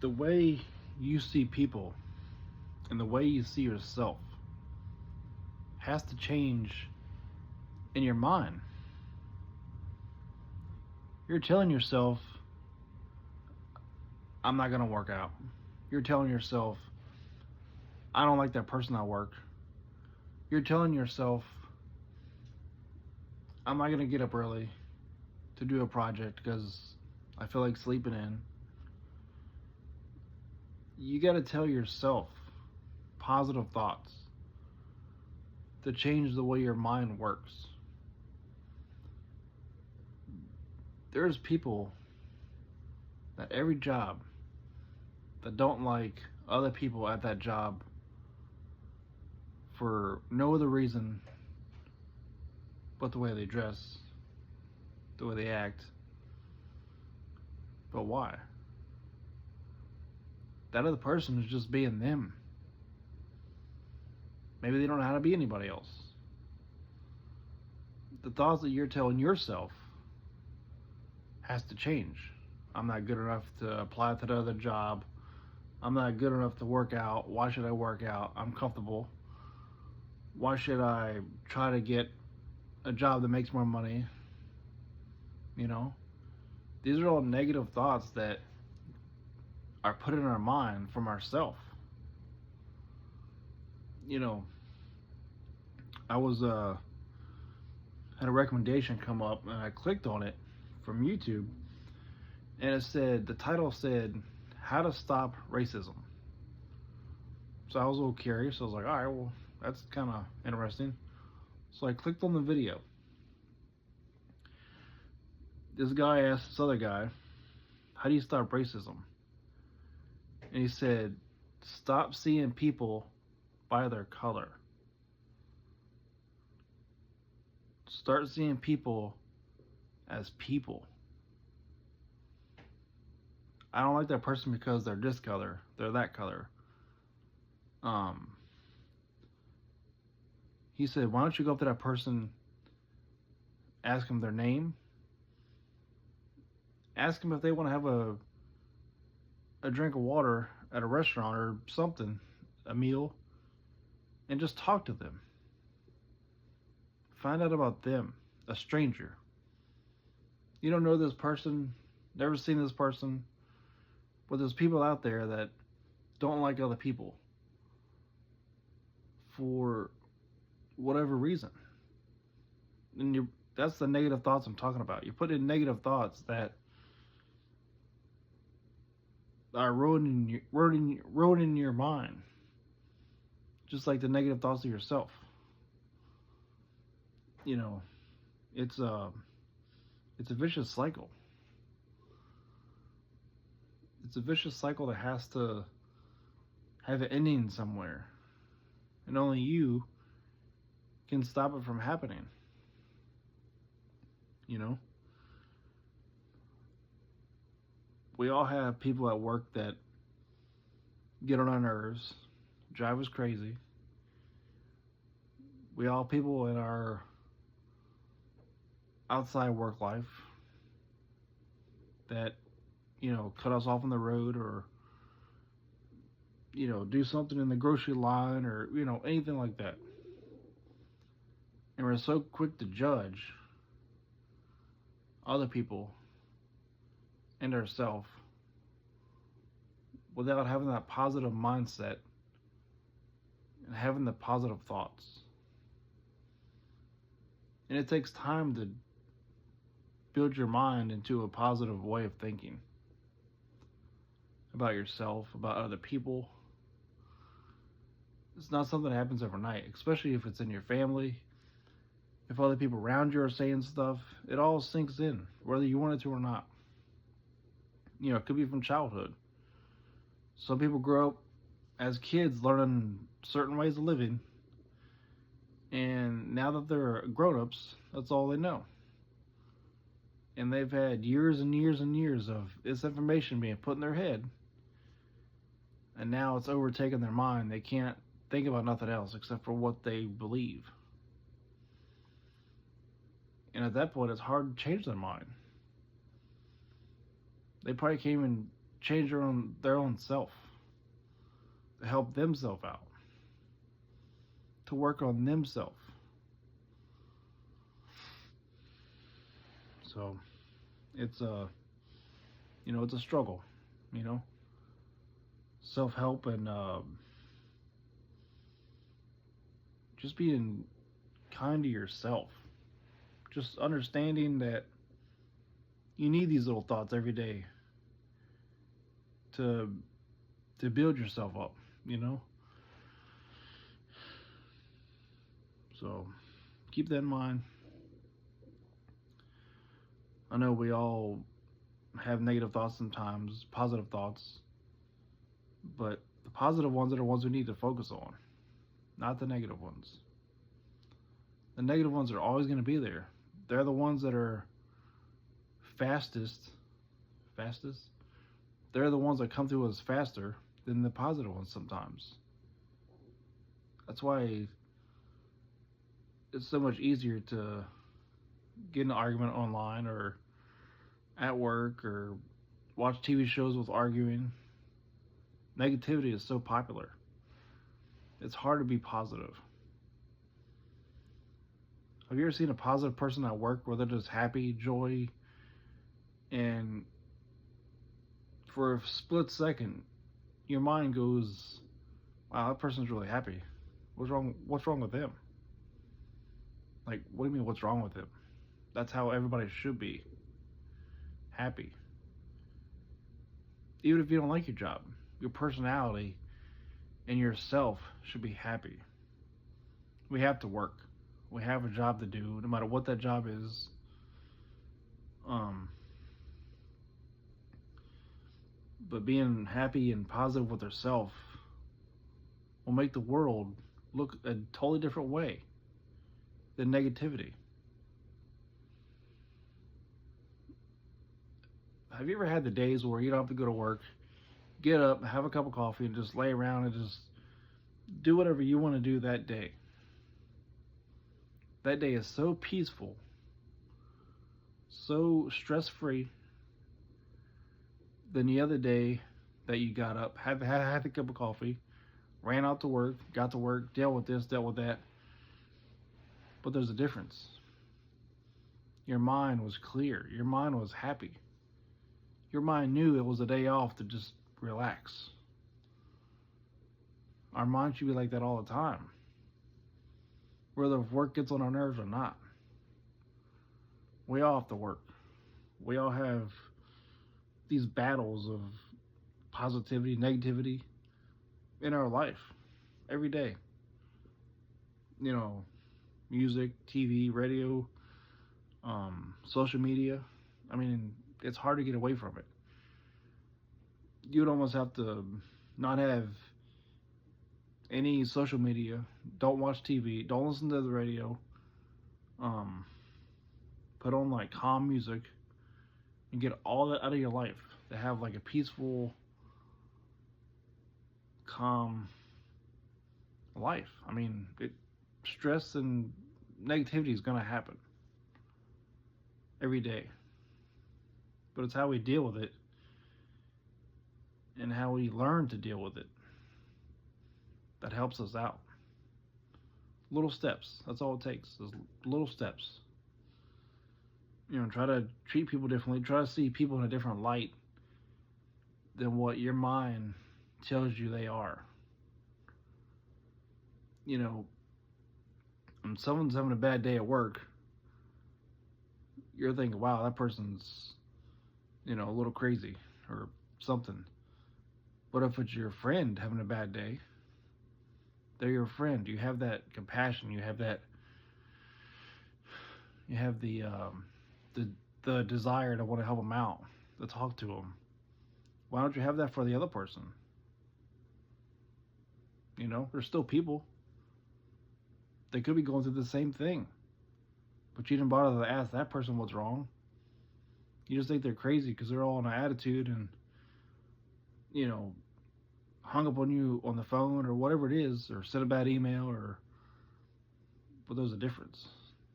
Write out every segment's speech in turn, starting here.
The way you see people and the way you see yourself has to change in your mind. You're telling yourself, I'm not going to work out. You're telling yourself, I don't like that person at work. You're telling yourself, I'm not going to get up early to do a project because I feel like sleeping in. You got to tell yourself positive thoughts to change the way your mind works. There's people at every job that don't like other people at that job for no other reason but the way they dress, the way they act. But why? That other person is just being them. Maybe they don't know how to be anybody else. The thoughts that you're telling yourself has to change. I'm not good enough to apply to the other job. I'm not good enough to work out. Why should I work out? I'm comfortable. Why should I try to get a job that makes more money? You know, these are all negative thoughts that are put in our mind from ourselves. You know, I was had a recommendation come up and I clicked on it from YouTube, and it said, the title said, How to Stop Racism. So I was a little curious. I was like, all right, well, that's kind of interesting. So I clicked on the video. This guy asked this other guy, how do you stop racism? And he said, stop seeing people by their color. Start seeing people as people. I don't like that person because they're this color, they're that color. He said, why don't you go up to that person, ask them their name, ask them if they want to have a drink of water at a restaurant or something, a meal, and just talk to them. Find out about them, a stranger. You don't know this person, never seen this person, but there's people out there that don't like other people for whatever reason. And that's the negative thoughts I'm talking about. You put in negative thoughts that are ruining your mind, just like the negative thoughts of yourself. You know, it's a vicious cycle. It's a vicious cycle that has to have an ending somewhere, and only you can stop it from happening. You know, we all have people at work that get on our nerves, drive us crazy. We all have people in our outside work life that, you know, cut us off on the road, or, you know, do something in the grocery line, or, you know, anything like that. And we're so quick to judge other people and ourselves without having that positive mindset and having the positive thoughts. And it takes time to build your mind into a positive way of thinking about yourself, about other people. It's not something that happens overnight, especially if it's in your family. If other people around you are saying stuff, it all sinks in, whether you want it to or not. You know, it could be from childhood. Some people grow up as kids learning certain ways of living, and now that they're grown-ups, that's all they know. And they've had years and years and years of this information being put in their head, and now it's overtaken their mind. They can't think about nothing else except for what they believe. And at that point, it's hard to change their mind. They probably can't even change their own self, to help themselves out, to work on themselves. So it's a it's a struggle, you know, self help and just being kind to yourself, just understanding that you need these little thoughts every day to build yourself up, you know. So keep that in mind. I know we all have negative thoughts sometimes, positive thoughts, but the positive ones are the ones we need to focus on, not the negative ones. The negative ones are always going to be there. They're the ones that are fastest. Fastest? They're the ones that come through us faster than the positive ones sometimes. That's why it's so much easier to get in an argument online or at work or watch TV shows with arguing. Negativity is so popular. It's hard to be positive. Have you ever seen a positive person at work where they're just happy, joy, and for a split second, your mind goes, "Wow, that person's really happy. What's wrong? What's wrong with them?" Like, what do you mean? What's wrong with them? That's how everybody should be. Happy. Even if you don't like your job, your personality and yourself should be happy. We have to work. We have a job to do, no matter what that job is. Um, but being happy and positive with yourself will make the world look a totally different way than negativity. Have you ever had the days where you don't have to go to work, get up, have a cup of coffee, and just lay around and just do whatever you want to do that day? That day is so peaceful, so stress free than the other day that you got up, had a cup of coffee, ran out to work, got to work, dealt with this, dealt with that. But there's a difference. Your mind was clear. Your mind was happy. Your mind knew it was a day off to just relax. Our mind should be like that all the time, whether work gets on our nerves or not. We all have to work. We all have these battles of positivity, negativity in our life every day. You know, music, TV, radio, social media. I mean, it's hard to get away from it. You would almost have to not have any social media, don't watch TV, don't listen to the radio, um, put on like calm music and get all that out of your life to have like a peaceful, calm life. I mean, stress and negativity is going to happen every day, but it's how we deal with it and how we learn to deal with it that helps us out. Little steps. That's all it takes. Is little steps. You know, try to treat people differently. Try to see people in a different light than what your mind tells you they are. You know, when someone's having a bad day at work, you're thinking, wow, that person's, a little crazy or something. But if it's your friend having a bad day, they're your friend. You have that compassion. You have that. You have the desire to want to help them out, to talk to them. Why don't you have that for the other person? They're still people. They could be going through the same thing, but you didn't bother to ask that person what's wrong. You just think they're crazy because they're all in an attitude and, hung up on you on the phone or whatever it is, or sent a bad email, but there's a difference.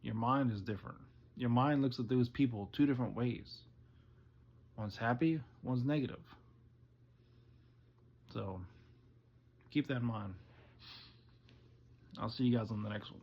Your mind is different. Your mind looks at those people two different ways. One's happy, one's negative. So keep that in mind. I'll see you guys on the next one.